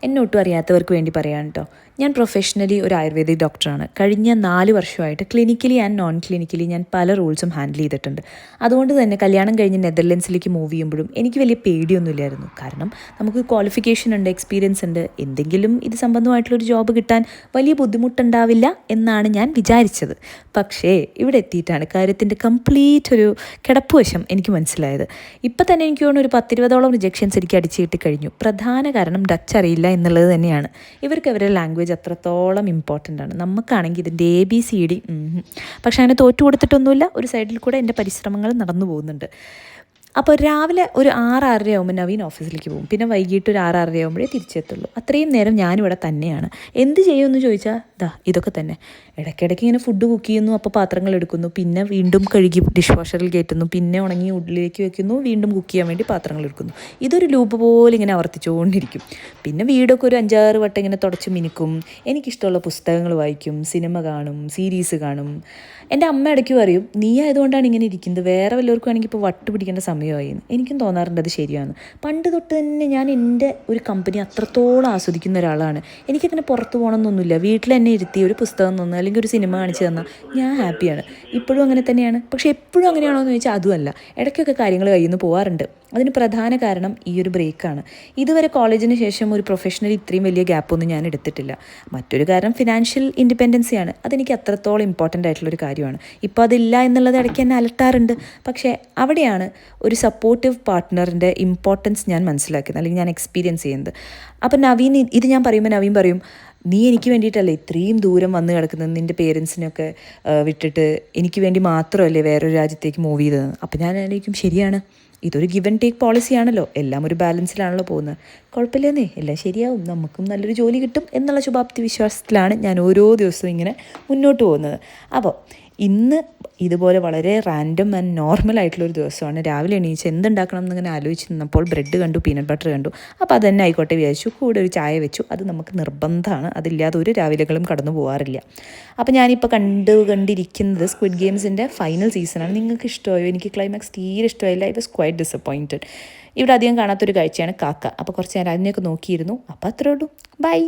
എന്നെ ഒട്ടും അറിയാത്തവർക്ക് വേണ്ടി പറയാം കേട്ടോ. ഞാൻ പ്രൊഫഷണലി ഒരു ആയുർവേദിക് ഡോക്ടറാണ്. കഴിഞ്ഞ 4 വർഷമായിട്ട് ക്ലിനിക്കലി ആൻഡ് നോൺ ക്ലിനിക്കലി ഞാൻ പല റോൾസും ഹാൻഡിൽ ചെയ്തിട്ടുണ്ട്. അതുകൊണ്ട് തന്നെ കല്യാണം കഴിഞ്ഞ് നെതർലൻഡ്സിലേക്ക് മൂവ് ചെയ്യുമ്പോഴും എനിക്ക് വലിയ പേടിയൊന്നുമില്ലായിരുന്നു. കാരണം നമുക്ക് ക്വാളിഫിക്കേഷൻ ഉണ്ട്, എക്സ്പീരിയൻസ് ഉണ്ട്, എന്തെങ്കിലും ഇത് സംബന്ധമായിട്ടുള്ളൊരു ജോബ് കിട്ടാൻ വലിയ ബുദ്ധിമുട്ടുണ്ടാവില്ല എന്നാണ് ഞാൻ വിചാരിച്ചത്. പക്ഷേ ഇവിടെ എത്തിയിട്ടാണ് കാര്യത്തിൻ്റെ കംപ്ലീറ്റ് ഒരു കിടപ്പുവശം എനിക്ക് മനസ്സിലായത്. ഇപ്പം തന്നെ എനിക്ക് തോന്നുന്നു ഒരു 10-20ഓളം റിജക്ഷൻസ് എനിക്ക് അടിച്ചു കിട്ടി കഴിഞ്ഞു. പ്രധാന കാരണം ഡച്ച് അറിയില്ല എന്നുള്ളത് തന്നെയാണ്. ഇവർക്ക് അവരുടെ ലാംഗ്വേജ് അത്രത്തോളം ഇമ്പോർട്ടൻ്റ് ആണ്. നമുക്കാണെങ്കിൽ ഇതിൻ്റെ ABCD പക്ഷേ അങ്ങനെ തോറ്റു കൊടുത്തിട്ടൊന്നുമില്ല. ഒരു സൈഡിൽ കൂടെ എൻ്റെ പരിശ്രമങ്ങൾ നടന്നു പോകുന്നുണ്ട്. അപ്പോൾ രാവിലെ ഒരു 6-6:30 ആകുമ്പോൾ നവീൻ ഓഫീസിലേക്ക് പോകും. പിന്നെ വൈകിട്ട് ഒരു 6-6:30 ആകുമ്പോഴേ തിരിച്ചെത്തുള്ളൂ. അത്രയും നേരം ഞാനിവിടെ തന്നെയാണ്. എന്ത് ചെയ്യുമെന്ന് ചോദിച്ചാൽ ഇതൊക്കെ തന്നെ. ഇടയ്ക്കിടയ്ക്ക് ഇങ്ങനെ ഫുഡ് കുക്ക് ചെയ്യുന്നു, അപ്പോൾ പാത്രങ്ങൾ എടുക്കുന്നു, പിന്നെ വീണ്ടും കഴുകി ഡിഷ് വാഷറിൽ കയറ്റുന്നു, പിന്നെ ഉണങ്ങി ഉള്ളിലേക്ക് വെക്കുന്നു, വീണ്ടും കുക്ക് ചെയ്യാൻ വേണ്ടി പാത്രങ്ങൾ എടുക്കുന്നു. ഇതൊരു ലൂപ്പ് പോലെ ഇങ്ങനെ ആവർത്തിച്ചുകൊണ്ടിരിക്കും. പിന്നെ വീടൊക്കെ ഒരു 5-6 വട്ടം ഇങ്ങനെ തുടച്ച് മിനുക്കും. എനിക്കിഷ്ടമുള്ള പുസ്തകങ്ങൾ വായിക്കും, സിനിമ കാണും, സീരീസ് കാണും. എൻ്റെ അമ്മ ഇടയ്ക്ക് പറയും, നീ ആയതുകൊണ്ടാണ് ഇങ്ങനെ ഇരിക്കുന്നത്, വേറെ വല്ലവർക്കും ആണെങ്കിൽ ഇപ്പോൾ വട്ട് പിടിക്കേണ്ട സമയമായി. എനിക്കും തോന്നാറുണ്ട് അത് ശരിയാണ്. പണ്ട് തൊട്ട് തന്നെ ഞാൻ എൻ്റെ ഒരു കമ്പനി അത്രത്തോളം ആസ്വദിക്കുന്ന ഒരാളാണ്. എനിക്കങ്ങനെ പുറത്ത് പോകണമെന്നൊന്നുമില്ല. വീട്ടിൽ എന്നെ ഇരുത്തി ഒരു പുസ്തകം തന്നു അല്ലെങ്കിൽ ഒരു സിനിമ കാണിച്ച് തന്നാൽ ഞാൻ ഹാപ്പിയാണ്. ഇപ്പോഴും അങ്ങനെ തന്നെയാണ്. പക്ഷേ എപ്പോഴും അങ്ങനെയാണോ എന്ന് ചോദിച്ചാൽ അതുമല്ല. ഇടയ്ക്കൊക്കെ കാര്യങ്ങൾ കയ്യിൽ നിന്ന് പോകാറുണ്ട്. അതിന് പ്രധാന കാരണം ഈ ഒരു ബ്രേക്കാണ്. ഇതുവരെ കോളേജിന് ശേഷം ഒരു പ്രൊഫഷണലി ഇത്രയും വലിയ ഗ്യാപ്പൊന്നും ഞാൻ എടുത്തിട്ടില്ല. മറ്റൊരു കാരണം ഫിനാൻഷ്യൽ ഇൻഡിപെൻഡൻസിയാണ്. അതെനിക്ക് അത്രത്തോളം ഇമ്പോർട്ടൻ്റ് ആയിട്ടുള്ളൊരു കാര്യമാണ്. ഇപ്പോൾ അതില്ല എന്നുള്ളത് ഇടയ്ക്ക് എന്നെ അലട്ടാറുണ്ട്. പക്ഷേ അവിടെയാണ് ഒരു സപ്പോർട്ടീവ് പാർട്ട്ണറിൻ്റെ ഇമ്പോർട്ടൻസ് ഞാൻ മനസ്സിലാക്കുന്നത്, അല്ലെങ്കിൽ ഞാൻ എക്സ്പീരിയൻസ് ചെയ്യുന്നത്. അപ്പോൾ നവീൻ ഇത് ഞാൻ പറയുമ്പോൾ നവീൻ പറയും, നീ എനിക്ക് വേണ്ടിയിട്ടല്ലേ ഇത്രയും ദൂരം വന്ന് കിടക്കുന്നത്, നിൻ്റെ പേരൻസിനൊക്കെ വിട്ടിട്ട് എനിക്ക് വേണ്ടി മാത്രമല്ലേ വേറൊരു രാജ്യത്തേക്ക് മൂവ് ചെയ്തത്. അപ്പോൾ ഞാൻ ആലോചിക്കും, ശരിയാണ്, ഇതൊരു ഗിവ് ആൻഡ് ടേക്ക് പോളിസി ആണല്ലോ, എല്ലാം ഒരു ബാലൻസിലാണല്ലോ പോകുന്നത്. കുഴപ്പമില്ലെന്നേ, എല്ലാം ശരിയാവും, നമുക്കും നല്ലൊരു ജോലി കിട്ടും എന്നുള്ള ശുഭാപ്തി വിശ്വാസത്തിലാണ് ഞാൻ ഓരോ ദിവസവും ഇങ്ങനെ മുന്നോട്ട് പോകുന്നത്. അപ്പോൾ ഇന്ന് ഇതുപോലെ വളരെ റാൻഡം ആൻഡ് നോർമൽ ആയിട്ടുള്ളൊരു ദിവസമാണ്. രാവിലെ എണീച്ച് എന്തുണ്ടാക്കണം എന്നിങ്ങനെ ആലോചിച്ച് നിന്നപ്പോൾ ബ്രെഡ് കണ്ടു, പീനട്ട് ബട്ടർ കണ്ടു. അപ്പോൾ അതന്നെ ആയിക്കോട്ടെ വിചാരിച്ചു. കൂടെ ഒരു ചായ വെച്ചു. അത് നമുക്ക് നിർബന്ധമാണ്, അതില്ലാതെ ഒരു രാവിലെകളും കടന്നു പോകാറില്ല. അപ്പോൾ ഞാനിപ്പോൾ കണ്ടിരിക്കുന്നത് സ്ക്വിഡ് ഗെയിംസിൻ്റെ ഫൈനൽ സീസണാണ്. നിങ്ങൾക്ക് ഇഷ്ടമായോ? എനിക്ക് ക്ലൈമാക്സ് തീരെ ഇഷ്ടമായില്ല. I was quite disappointed. ഇവിടെ അധികം കാണാത്തൊരു കാഴ്ചയാണ് കാക്ക. അപ്പോൾ കുറച്ച് നേരം അതിനെയൊക്കെ നോക്കിയിരുന്നു. അപ്പോൾ അത്രേ ഉള്ളൂ. ബൈ.